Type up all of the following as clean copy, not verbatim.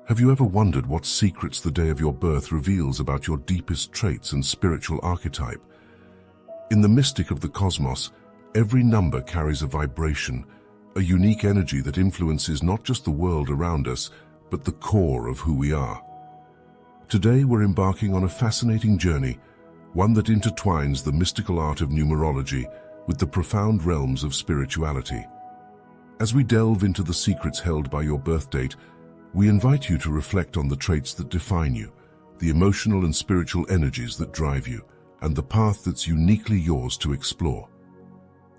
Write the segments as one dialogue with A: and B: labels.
A: Have you ever wondered what secrets the day of your birth reveals about your deepest traits and spiritual archetype? In the mystic of the cosmos, every number carries a vibration, a unique energy that influences not just the world around us, but the core of who we are. Today we're embarking on a fascinating journey, one that intertwines the mystical art of numerology with the profound realms of spirituality. As we delve into the secrets held by your birth date, we invite you to reflect on the traits that define you, the emotional and spiritual energies that drive you, and the path that's uniquely yours to explore.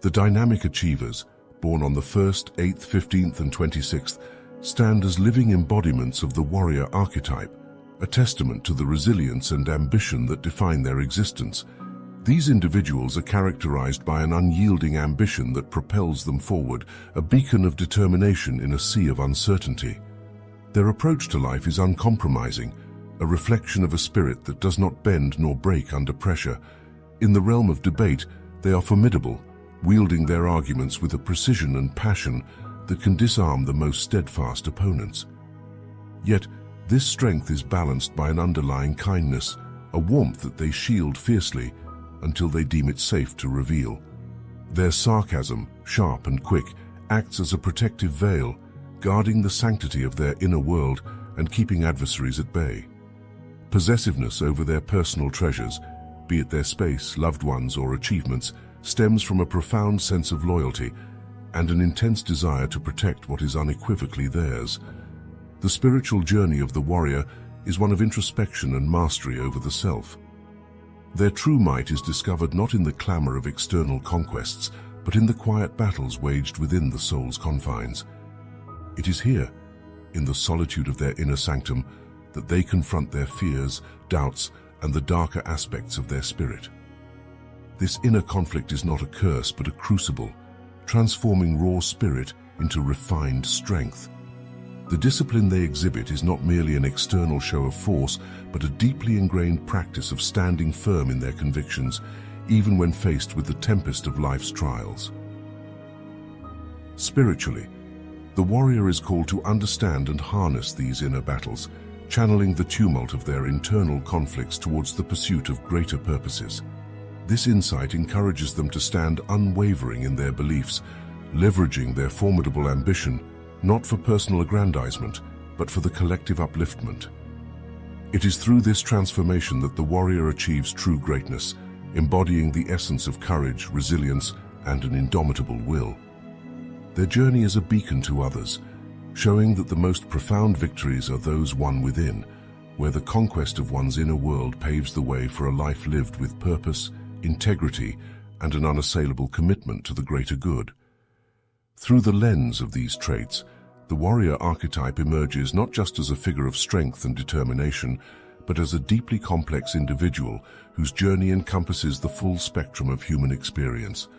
A: The dynamic achievers, born on the 1st, 8th, 15th, and 26th, stand as living embodiments of the warrior archetype, a testament to the resilience and ambition that define their existence. These individuals are characterized by an unyielding ambition that propels them forward, a beacon of determination in a sea of uncertainty. Their approach to life is uncompromising, a reflection of a spirit that does not bend nor break under pressure. In the realm of debate, they are formidable, wielding their arguments with a precision and passion that can disarm the most steadfast opponents. Yet, this strength is balanced by an underlying kindness, a warmth that they shield fiercely until they deem it safe to reveal. Their sarcasm, sharp and quick, acts as a protective veil, guarding the sanctity of their inner world and keeping adversaries at bay. Possessiveness over their personal treasures, be it their space, loved ones, or achievements, stems from a profound sense of loyalty and an intense desire to protect what is unequivocally theirs. The spiritual journey of the warrior is one of introspection and mastery over the self. Their true might is discovered not in the clamor of external conquests, but in the quiet battles waged within the soul's confines. It is here, in the solitude of their inner sanctum, that they confront their fears, doubts, and the darker aspects of their spirit. This inner conflict is not a curse, but a crucible, transforming raw spirit into refined strength. The discipline they exhibit is not merely an external show of force, but a deeply ingrained practice of standing firm in their convictions, even when faced with the tempest of life's trials. Spiritually, the warrior is called to understand and harness these inner battles, channeling the tumult of their internal conflicts towards the pursuit of greater purposes. This insight encourages them to stand unwavering in their beliefs, leveraging their formidable ambition not for personal aggrandizement, but for the collective upliftment. It is through this transformation that the warrior achieves true greatness, embodying the essence of courage, resilience, and an indomitable will. Their journey is a beacon to others, showing that the most profound victories are those won within, where the conquest of one's inner world paves the way for a life lived with purpose, integrity, and an unassailable commitment to the greater good. Through the lens of these traits, the warrior archetype emerges not just as a figure of strength and determination, but as a deeply complex individual whose journey encompasses the full spectrum of human experience,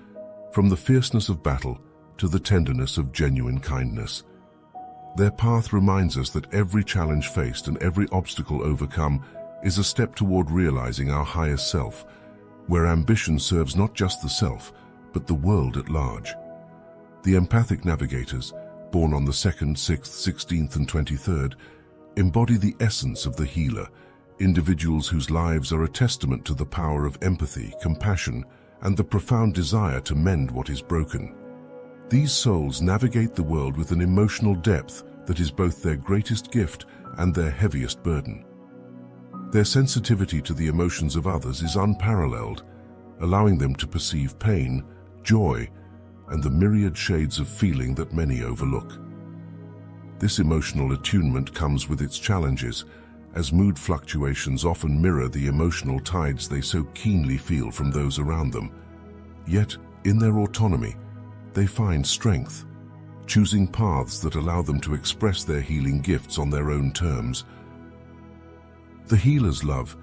A: from the fierceness of battle to the tenderness of genuine kindness. Their path reminds us that every challenge faced and every obstacle overcome is a step toward realizing our highest self, where ambition serves not just the self, but the world at large. The empathic navigators, born on the 2nd, 6th, 16th, and 23rd, embody the essence of the healer, individuals whose lives are a testament to the power of empathy, compassion, and the profound desire to mend what is broken. These souls navigate the world with an emotional depth that is both their greatest gift and their heaviest burden. Their sensitivity to the emotions of others is unparalleled, allowing them to perceive pain, joy, and the myriad shades of feeling that many overlook. This emotional attunement comes with its challenges, as mood fluctuations often mirror the emotional tides they so keenly feel from those around them. Yet, in their autonomy, they find strength, choosing paths that allow them to express their healing gifts on their own terms. The healer's love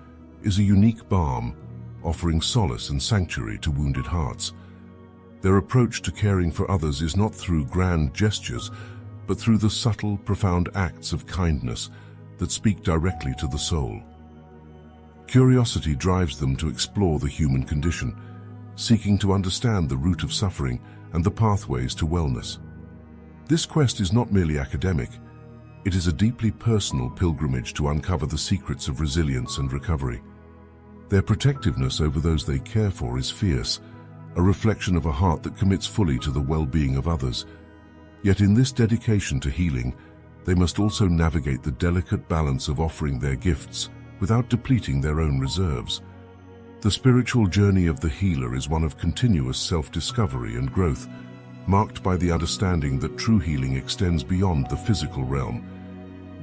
A: is a unique balm, offering solace and sanctuary to wounded hearts. Their approach to caring for others is not through grand gestures, but through the subtle, profound acts of kindness that speak directly to the soul. Curiosity drives them to explore the human condition, seeking to understand the root of suffering and the pathways to wellness. This quest is not merely academic, It is a deeply personal pilgrimage to uncover the secrets of resilience and recovery. Their protectiveness over those they care for is fierce, a reflection of a heart that commits fully to the well-being of others. Yet in this dedication to healing, they must also navigate the delicate balance of offering their gifts without depleting their own reserves. The spiritual journey of the healer is one of continuous self-discovery and growth, marked by the understanding that true healing extends beyond the physical realm.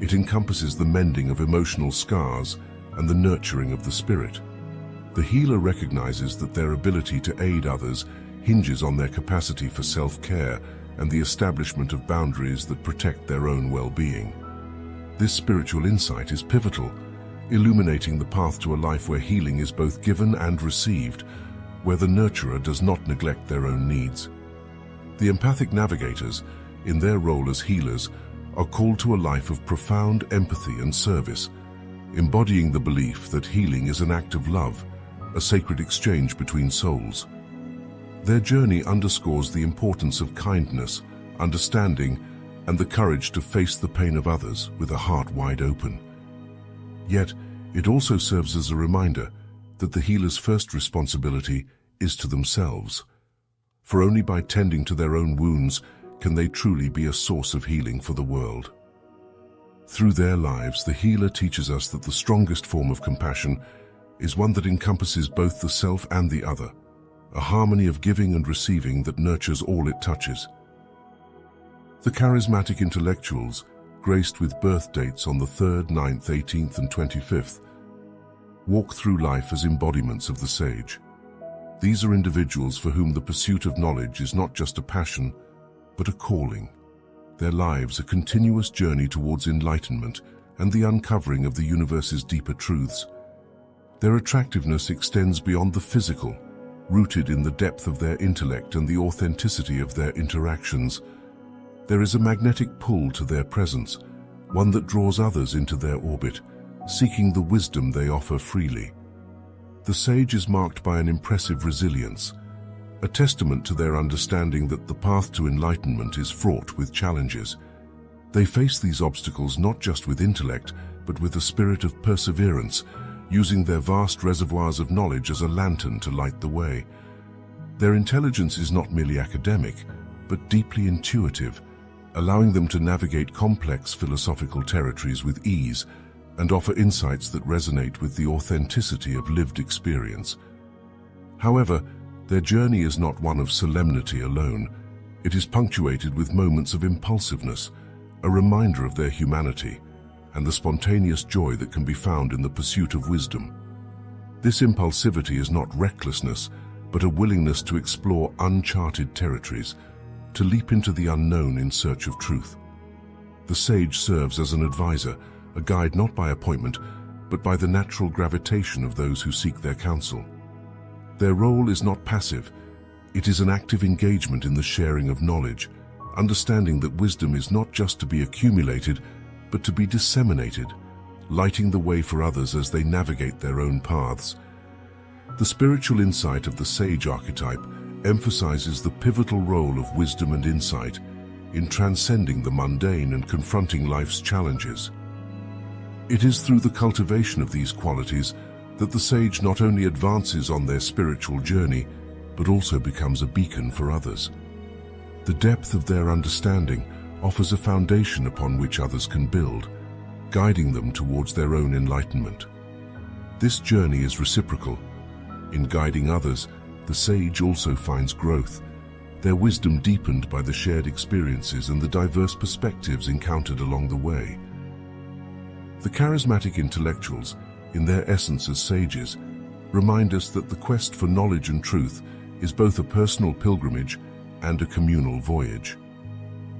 A: It encompasses the mending of emotional scars and the nurturing of the spirit. The healer recognizes that their ability to aid others hinges on their capacity for self-care and the establishment of boundaries that protect their own well-being. This spiritual insight is pivotal, illuminating the path to a life where healing is both given and received, where the nurturer does not neglect their own needs. The empathic navigators, in their role as healers, are called to a life of profound empathy and service, embodying the belief that healing is an act of love, a sacred exchange between souls. Their journey underscores the importance of kindness, understanding, and the courage to face the pain of others with a heart wide open. Yet, it also serves as a reminder that the healer's first responsibility is to themselves. For only by tending to their own wounds can they truly be a source of healing for the world. Through their lives, the healer teaches us that the strongest form of compassion is one that encompasses both the self and the other, a harmony of giving and receiving that nurtures all it touches. The charismatic intellectuals, graced with birth dates on the 3rd, 9th, 18th, and 25th, walk through life as embodiments of the sage. These are individuals for whom the pursuit of knowledge is not just a passion, but a calling. Their lives a continuous journey towards enlightenment and the uncovering of the universe's deeper truths. Their attractiveness extends beyond the physical, rooted in the depth of their intellect and the authenticity of their interactions. There is a magnetic pull to their presence, one that draws others into their orbit, seeking the wisdom they offer freely. The sage is marked by an impressive resilience, a testament to their understanding that the path to enlightenment is fraught with challenges. They face these obstacles not just with intellect, but with a spirit of perseverance, using their vast reservoirs of knowledge as a lantern to light the way. Their intelligence is not merely academic, but deeply intuitive, allowing them to navigate complex philosophical territories with ease and offer insights that resonate with the authenticity of lived experience. However, their journey is not one of solemnity alone. It is punctuated with moments of impulsiveness, a reminder of their humanity, and the spontaneous joy that can be found in the pursuit of wisdom. This impulsivity is not recklessness, but a willingness to explore uncharted territories, to leap into the unknown in search of truth. The sage serves as an advisor, a guide not by appointment, but by the natural gravitation of those who seek their counsel. Their role is not passive, it is an active engagement in the sharing of knowledge, understanding that wisdom is not just to be accumulated, but to be disseminated, lighting the way for others as they navigate their own paths. The spiritual insight of the sage archetype emphasizes the pivotal role of wisdom and insight in transcending the mundane and confronting life's challenges. It is through the cultivation of these qualities that the sage not only advances on their spiritual journey, but also becomes a beacon for others. The depth of their understanding offers a foundation upon which others can build, guiding them towards their own enlightenment. This journey is reciprocal. In guiding others, the sage also finds growth, their wisdom deepened by the shared experiences and the diverse perspectives encountered along the way. The charismatic intellectuals, in their essence as sages, remind us that the quest for knowledge and truth is both a personal pilgrimage and a communal voyage.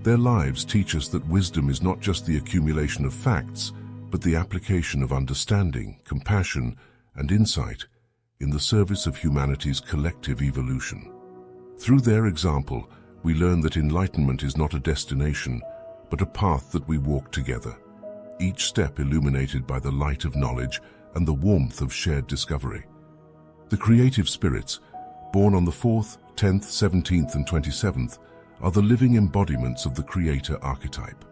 A: Their lives teach us that wisdom is not just the accumulation of facts, but the application of understanding, compassion, and insight in the service of humanity's collective evolution. Through their example, we learn that enlightenment is not a destination, but a path that we walk together, each step illuminated by the light of knowledge and the warmth of shared discovery. The creative spirits, born on the 4th, 10th, 17th, and 27th, are the living embodiments of the creator archetype.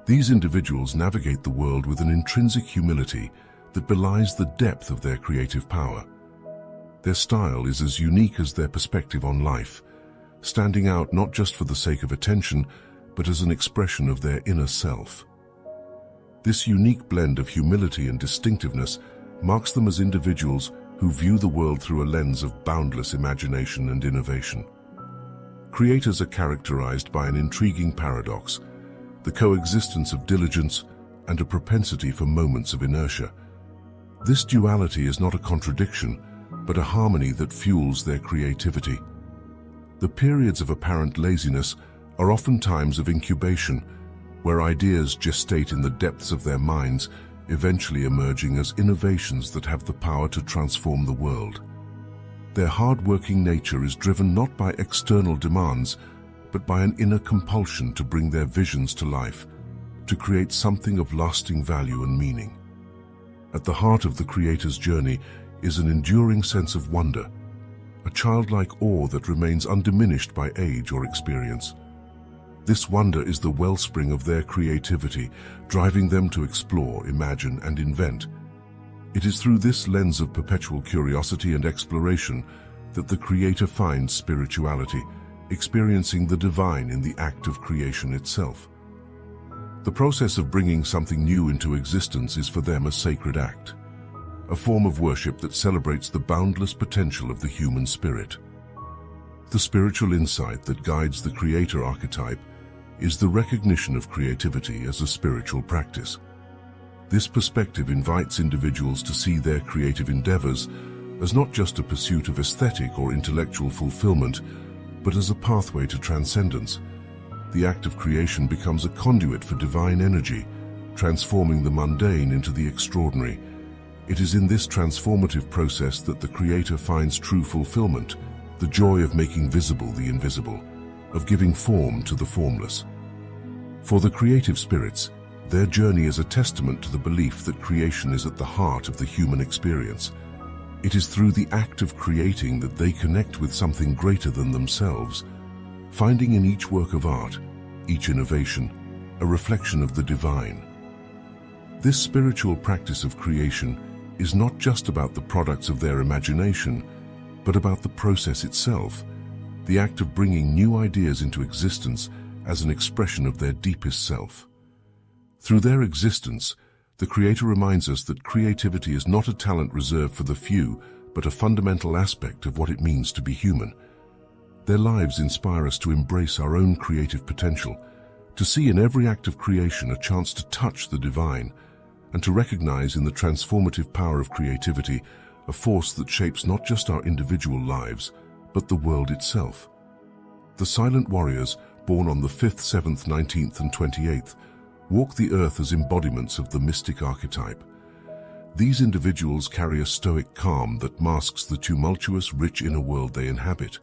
A: These individuals navigate the world with an intrinsic humility that belies the depth of their creative power. Their style is as unique as their perspective on life, standing out not just for the sake of attention, but as an expression of their inner self. This unique blend of humility and distinctiveness marks them as individuals who view the world through a lens of boundless imagination and innovation. Creators are characterized by an intriguing paradox, the coexistence of diligence and a propensity for moments of inertia. This duality is not a contradiction, but a harmony that fuels their creativity. The periods of apparent laziness are often times of incubation, where ideas gestate in the depths of their minds, eventually emerging as innovations that have the power to transform the world. Their hard-working nature is driven not by external demands, but by an inner compulsion to bring their visions to life, to create something of lasting value and meaning. At the heart of the creator's journey is an enduring sense of wonder, a childlike awe that remains undiminished by age or experience. This wonder is the wellspring of their creativity, driving them to explore, imagine, and invent. It is through this lens of perpetual curiosity and exploration that the creator finds spirituality, experiencing the divine in the act of creation itself. The process of bringing something new into existence is for them a sacred act, a form of worship that celebrates the boundless potential of the human spirit. The spiritual insight that guides the creator archetype is the recognition of creativity as a spiritual practice. This perspective invites individuals to see their creative endeavors as not just a pursuit of aesthetic or intellectual fulfillment, but as a pathway to transcendence. The act of creation becomes a conduit for divine energy, transforming the mundane into the extraordinary. It is in this transformative process that the creator finds true fulfillment, the joy of making visible the invisible, of giving form to the formless. For the creative spirits, their journey is a testament to the belief that creation is at the heart of the human experience. It is through the act of creating that they connect with something greater than themselves, finding in each work of art, each innovation, a reflection of the divine. This spiritual practice of creation is not just about the products of their imagination, but about the process itself, the act of bringing new ideas into existence as an expression of their deepest self. Through their existence, the creator reminds us that creativity is not a talent reserved for the few, but a fundamental aspect of what it means to be human. Their lives inspire us to embrace our own creative potential, to see in every act of creation a chance to touch the divine, and to recognize in the transformative power of creativity a force that shapes not just our individual lives, but the world itself. The silent warriors, born on the 5th, 7th, 19th, and 28th, walk the earth as embodiments of the mystic archetype. These individuals carry a stoic calm that masks the tumultuous, rich inner world they inhabit.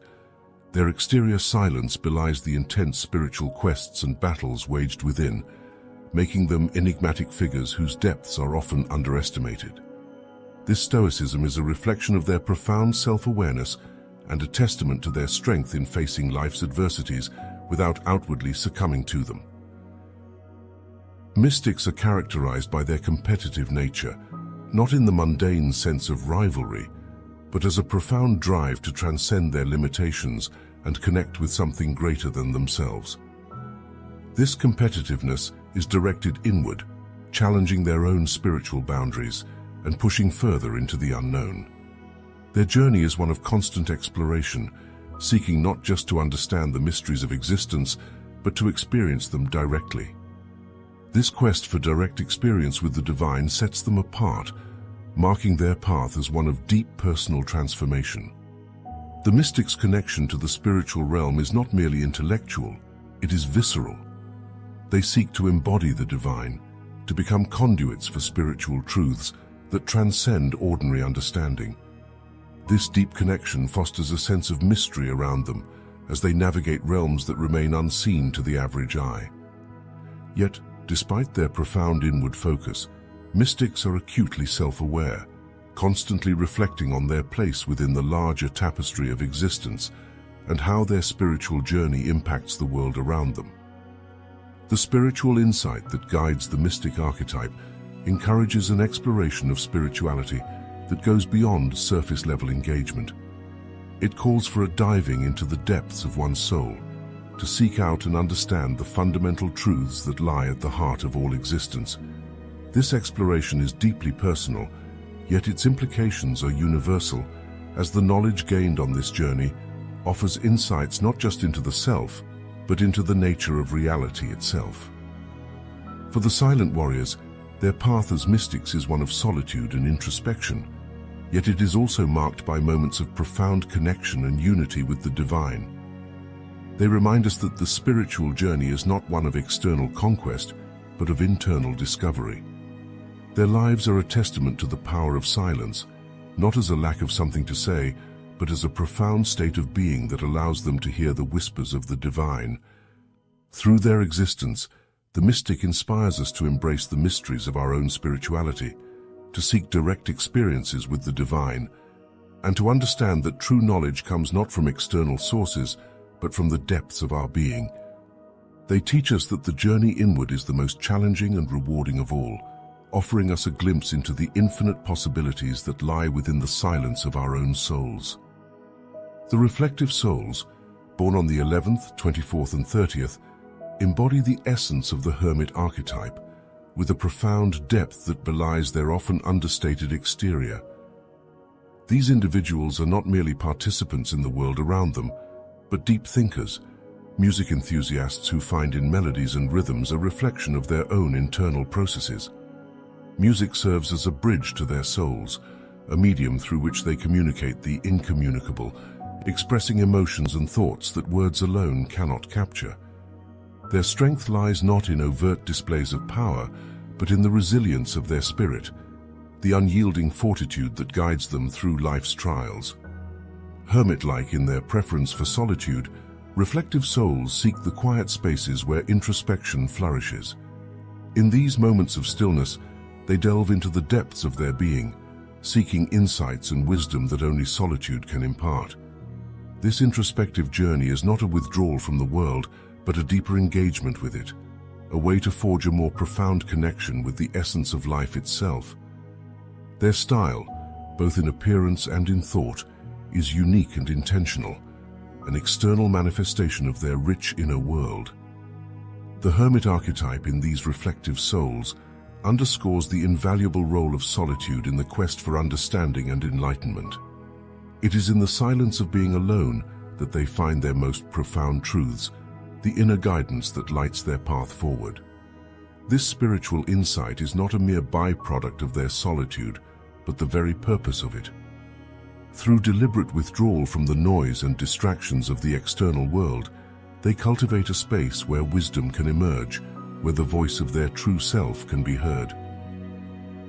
A: Their exterior silence belies the intense spiritual quests and battles waged within, making them enigmatic figures whose depths are often underestimated. This stoicism is a reflection of their profound self-awareness and a testament to their strength in facing life's adversities without outwardly succumbing to them. Mystics are characterized by their competitive nature, not in the mundane sense of rivalry, but as a profound drive to transcend their limitations and connect with something greater than themselves. This competitiveness is directed inward, challenging their own spiritual boundaries and pushing further into the unknown. Their journey is one of constant exploration, seeking not just to understand the mysteries of existence, but to experience them directly. This quest for direct experience with the divine sets them apart, marking their path as one of deep personal transformation. The mystic's connection to the spiritual realm is not merely intellectual, it is visceral. They seek to embody the divine, to become conduits for spiritual truths that transcend ordinary understanding. This deep connection fosters a sense of mystery around them as they navigate realms that remain unseen to the average eye. Yet, despite their profound inward focus, mystics are acutely self-aware, constantly reflecting on their place within the larger tapestry of existence and how their spiritual journey impacts the world around them. The spiritual insight that guides the mystic archetype encourages an exploration of spirituality that goes beyond surface-level engagement. It calls for a diving into the depths of one's soul, to seek out and understand the fundamental truths that lie at the heart of all existence. This exploration is deeply personal, yet its implications are universal, as the knowledge gained on this journey offers insights not just into the self, but into the nature of reality itself. For the silent warriors, their path as mystics is one of solitude and introspection, yet it is also marked by moments of profound connection and unity with the divine. They remind us that the spiritual journey is not one of external conquest, but of internal discovery. Their lives are a testament to the power of silence, not as a lack of something to say, but as a profound state of being that allows them to hear the whispers of the divine. Through their existence, the mystic inspires us to embrace the mysteries of our own spirituality, to seek direct experiences with the divine, and to understand that true knowledge comes not from external sources, but from the depths of our being. They teach us that the journey inward is the most challenging and rewarding of all, offering us a glimpse into the infinite possibilities that lie within the silence of our own souls. The reflective souls, born on the 11th, 24th and 30th, embody the essence of the hermit archetype, with a profound depth that belies their often understated exterior. These individuals are not merely participants in the world around them, but deep thinkers, music enthusiasts who find in melodies and rhythms a reflection of their own internal processes. Music serves as a bridge to their souls, a medium through which they communicate the incommunicable, expressing emotions and thoughts that words alone cannot capture. Their strength lies not in overt displays of power, but in the resilience of their spirit, the unyielding fortitude that guides them through life's trials. Hermit-like in their preference for solitude, reflective souls seek the quiet spaces where introspection flourishes. In these moments of stillness, they delve into the depths of their being, seeking insights and wisdom that only solitude can impart. This introspective journey is not a withdrawal from the world, but a deeper engagement with it, a way to forge a more profound connection with the essence of life itself. Their style, both in appearance and in thought, is unique and intentional, an external manifestation of their rich inner world. The hermit archetype in these reflective souls underscores the invaluable role of solitude in the quest for understanding and enlightenment. It is in the silence of being alone that they find their most profound truths, the inner guidance that lights their path forward. This spiritual insight is not a mere byproduct of their solitude, but the very purpose of it. Through deliberate withdrawal from the noise and distractions of the external world, they cultivate a space where wisdom can emerge, where the voice of their true self can be heard.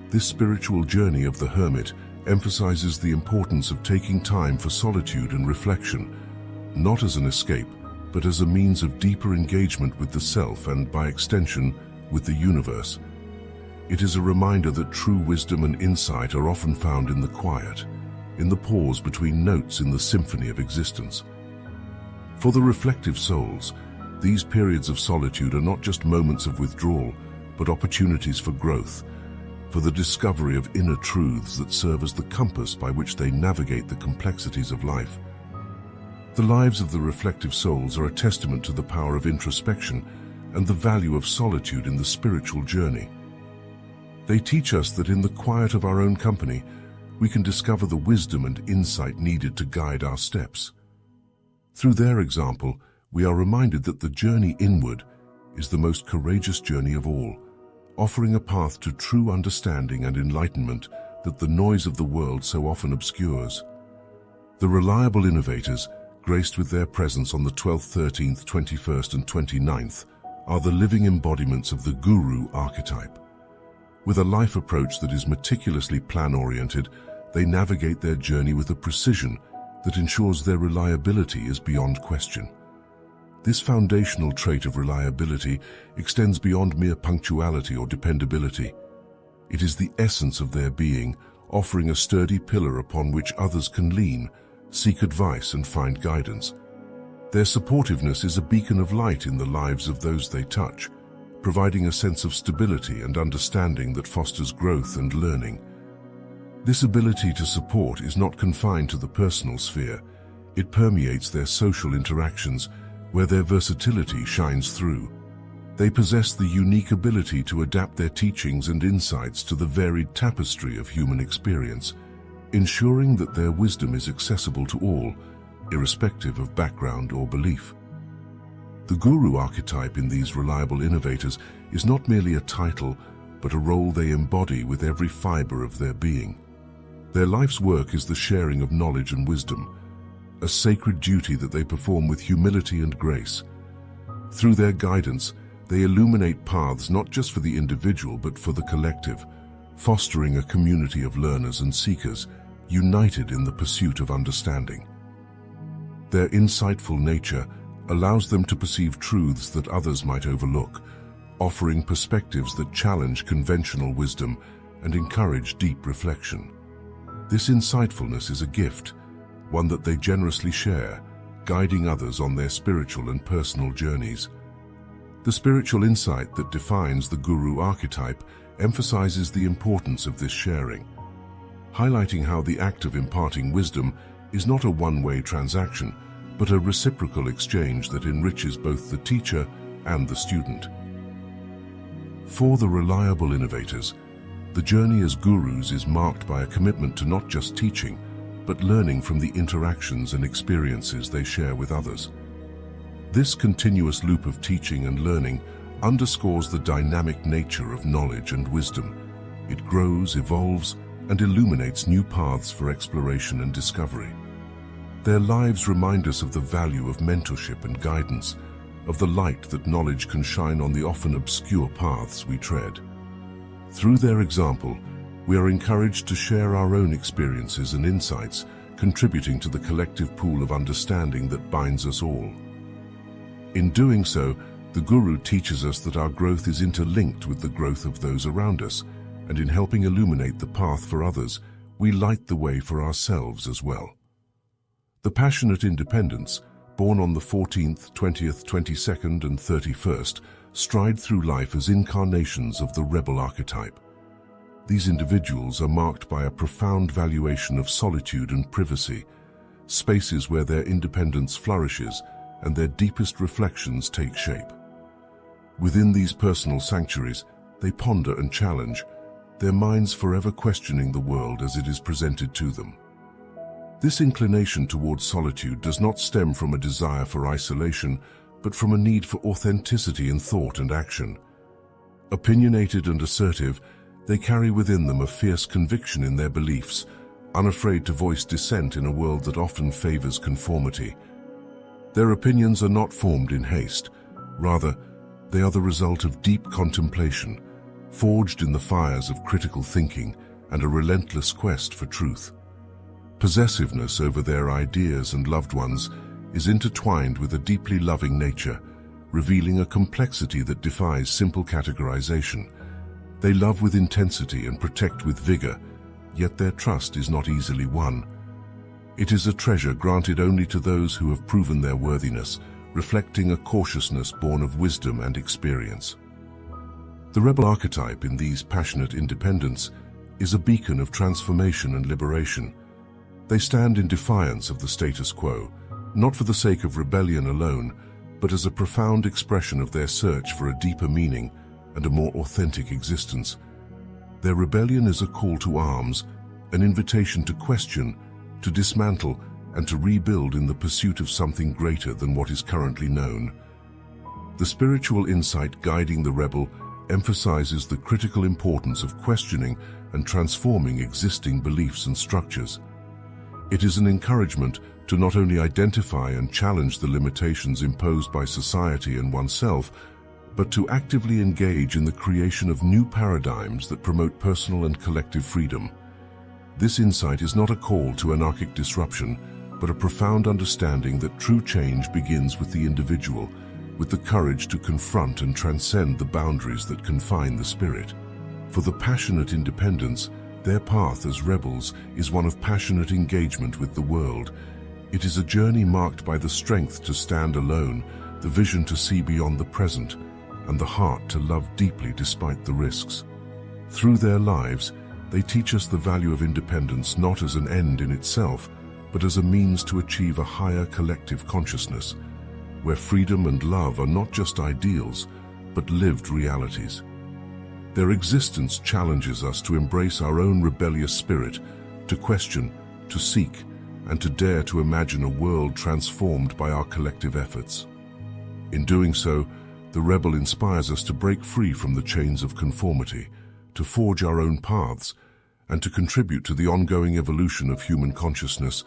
A: This spiritual journey of the hermit emphasizes the importance of taking time for solitude and reflection, not as an escape, but as a means of deeper engagement with the self and, by extension, with the universe. It is a reminder that true wisdom and insight are often found in the quiet, in the pause between notes in the symphony of existence. For the reflective souls, these periods of solitude are not just moments of withdrawal, but opportunities for growth, for the discovery of inner truths that serve as the compass by which they navigate the complexities of life. The lives of the reflective souls are a testament to the power of introspection and the value of solitude in the spiritual journey. They teach us that in the quiet of our own company, we can discover the wisdom and insight needed to guide our steps. Through their example, we are reminded that the journey inward is the most courageous journey of all, offering a path to true understanding and enlightenment that the noise of the world so often obscures. The reliable innovators, graced with their presence on the 12th, 13th, 21st and 29th, are the living embodiments of the guru archetype. With a life approach that is meticulously plan-oriented, they navigate their journey with a precision that ensures their reliability is beyond question. This foundational trait of reliability extends beyond mere punctuality or dependability. It is the essence of their being, offering a sturdy pillar upon which others can lean, seek advice and find guidance. Their supportiveness is a beacon of light in the lives of those they touch, providing a sense of stability and understanding that fosters growth and learning. This ability to support is not confined to the personal sphere. It permeates their social interactions, where their versatility shines through. They possess the unique ability to adapt their teachings and insights to the varied tapestry of human experience, ensuring that their wisdom is accessible to all, irrespective of background or belief. The guru archetype in these reliable innovators is not merely a title, but a role they embody with every fiber of their being. Their life's work is the sharing of knowledge and wisdom, a sacred duty that they perform with humility and grace. Through their guidance, they illuminate paths not just for the individual but for the collective, fostering a community of learners and seekers, united in the pursuit of understanding. Their insightful nature allows them to perceive truths that others might overlook, offering perspectives that challenge conventional wisdom and encourage deep reflection. This insightfulness is a gift, one that they generously share, guiding others on their spiritual and personal journeys. The spiritual insight that defines the guru archetype emphasizes the importance of this sharing, highlighting how the act of imparting wisdom is not a one-way transaction, but a reciprocal exchange that enriches both the teacher and the student. For the reliable innovators, the journey as gurus is marked by a commitment to not just teaching, but learning from the interactions and experiences they share with others. This continuous loop of teaching and learning underscores the dynamic nature of knowledge and wisdom. It grows, evolves, and illuminates new paths for exploration and discovery. Their lives remind us of the value of mentorship and guidance, of the light that knowledge can shine on the often obscure paths we tread. Through their example, we are encouraged to share our own experiences and insights, contributing to the collective pool of understanding that binds us all. In doing so, the Guru teaches us that our growth is interlinked with the growth of those around us, and in helping illuminate the path for others, we light the way for ourselves as well. The passionate independents, born on the 14th, 20th, 22nd, and 31st, stride through life as incarnations of the rebel archetype. These individuals are marked by a profound valuation of solitude and privacy, spaces where their independence flourishes and their deepest reflections take shape. Within these personal sanctuaries, they ponder and challenge, their minds forever questioning the world as it is presented to them. This inclination towards solitude does not stem from a desire for isolation, but from a need for authenticity in thought and action. Opinionated and assertive, they carry within them a fierce conviction in their beliefs, unafraid to voice dissent in a world that often favors conformity. Their opinions are not formed in haste. Rather, they are the result of deep contemplation, forged in the fires of critical thinking and a relentless quest for truth. Possessiveness over their ideas and loved ones is intertwined with a deeply loving nature, revealing a complexity that defies simple categorization. They love with intensity and protect with vigor, yet their trust is not easily won. It is a treasure granted only to those who have proven their worthiness, reflecting a cautiousness born of wisdom and experience. The rebel archetype in these passionate independents is a beacon of transformation and liberation. They stand in defiance of the status quo, not for the sake of rebellion alone, but as a profound expression of their search for a deeper meaning and a more authentic existence. Their rebellion is a call to arms, an invitation to question, to dismantle, and to rebuild in the pursuit of something greater than what is currently known. The spiritual insight guiding the rebel emphasizes the critical importance of questioning and transforming existing beliefs and structures. It is an encouragement to not only identify and challenge the limitations imposed by society and oneself, but to actively engage in the creation of new paradigms that promote personal and collective freedom. This insight is not a call to anarchic disruption, but a profound understanding that true change begins with the individual, with the courage to confront and transcend the boundaries that confine the spirit. For the passionate independents, their path as rebels is one of passionate engagement with the world. It is a journey marked by the strength to stand alone, the vision to see beyond the present, and the heart to love deeply despite the risks. Through their lives, they teach us the value of independence not as an end in itself, but as a means to achieve a higher collective consciousness, where freedom and love are not just ideals, but lived realities. Their existence challenges us to embrace our own rebellious spirit, to question, to seek, and to dare to imagine a world transformed by our collective efforts. In doing so, the rebel inspires us to break free from the chains of conformity, to forge our own paths, and to contribute to the ongoing evolution of human consciousness,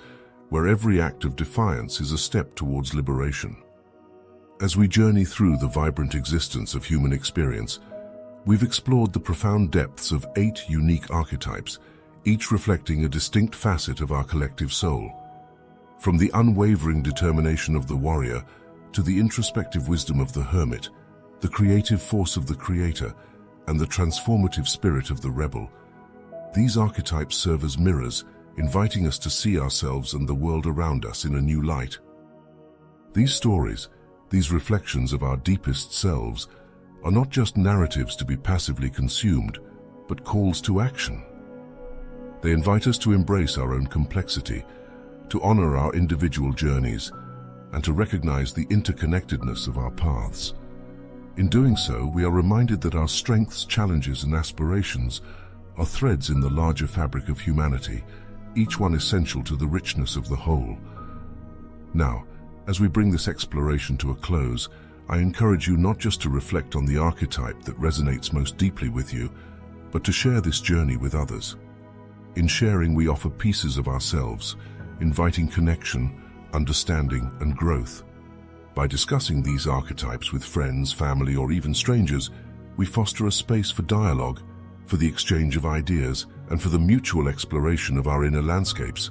A: where every act of defiance is a step towards liberation. As we journey through the vibrant existence of human experience, we've explored the profound depths of 8 unique archetypes, each reflecting a distinct facet of our collective soul. From the unwavering determination of the warrior to the introspective wisdom of the hermit, the creative force of the creator, and the transformative spirit of the rebel, these archetypes serve as mirrors, inviting us to see ourselves and the world around us in a new light. These stories, these reflections of our deepest selves, are not just narratives to be passively consumed, but calls to action. They invite us to embrace our own complexity, to honor our individual journeys, and to recognize the interconnectedness of our paths. In doing so, we are reminded that our strengths, challenges, and aspirations are threads in the larger fabric of humanity, each one essential to the richness of the whole. Now, as we bring this exploration to a close, I encourage you not just to reflect on the archetype that resonates most deeply with you, but to share this journey with others. In sharing, we offer pieces of ourselves, inviting connection, understanding, and growth. By discussing these archetypes with friends, family, or even strangers, we foster a space for dialogue, for the exchange of ideas, and for the mutual exploration of our inner landscapes.